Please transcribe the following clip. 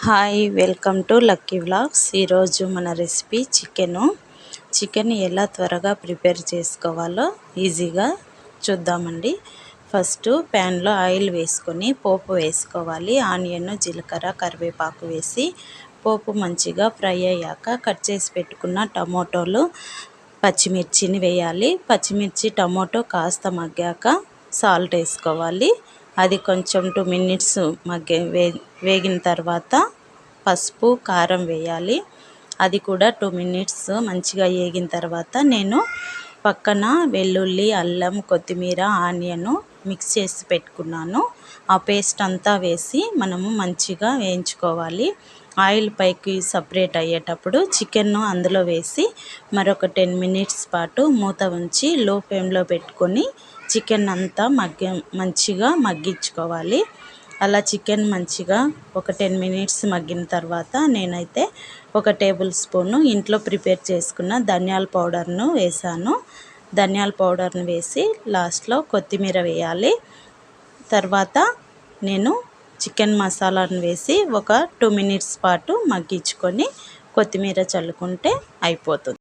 Hi, welcome to lucky vlogs. ఈరోజు మన recipe chicken ఎలా త్వరగా ప్రిపేర్ చేసుకోవాలో ఈజీగా చూద్దామండి. ఫస్ట్ ప్యాన్లో ఆయిల్ వేసుకొని పోపు వేసుకోవాలి. ఆనియన్, జీలకర్ర, కరివేపాకు వేసి పోపు మంచిగా ఫ్రై అయ్యాక కట్ చేసి పెట్టుకున్న టమోటోలు, పచ్చిమిర్చిని వేయాలి. పచ్చిమిర్చి, టమోటో కాస్త మగ్గాక సాల్ట్ వేసుకోవాలి. అది కొంచెం 2 మినిట్స్ వేగిన తర్వాత పసుపు, కారం వేయాలి. అది కూడా 2 మినిట్స్ మంచిగా వేగిన తర్వాత నేను పక్కన వెల్లుల్లి, అల్లం, కొత్తిమీర, ఆనియన్ మిక్స్ చేసి పెట్టుకున్నాను. ఆ పేస్ట్ అంతా వేసి మనము మంచిగా వేయించుకోవాలి. ఆయిల్ పైకి సపరేట్ అయ్యేటప్పుడు చికెన్ను అందులో వేసి మరొక 10 మినిట్స్ పాటు మూత ఉంచి లో ఫ్లేమ్లో పెట్టుకొని చికెన్ అంతా మంచిగా మగ్గించుకోవాలి. అలా చికెన్ మంచిగా ఒక 10 మినిట్స్ మగ్గిన తర్వాత నేనైతే 1 టేబుల్ స్పూను ఇంట్లో ప్రిపేర్ చేసుకున్న ధనియాల పౌడర్ను వేసాను. ధనియాల పౌడర్ను వేసి లాస్ట్లో కొత్తిమీర వేయాలి. తర్వాత నేను చికెన్ మసాలాను వేసి ఒక 2 మినిట్స్ పాటు మగ్గించుకొని కొత్తిమీర చల్లుకుంటే అయిపోతుంది.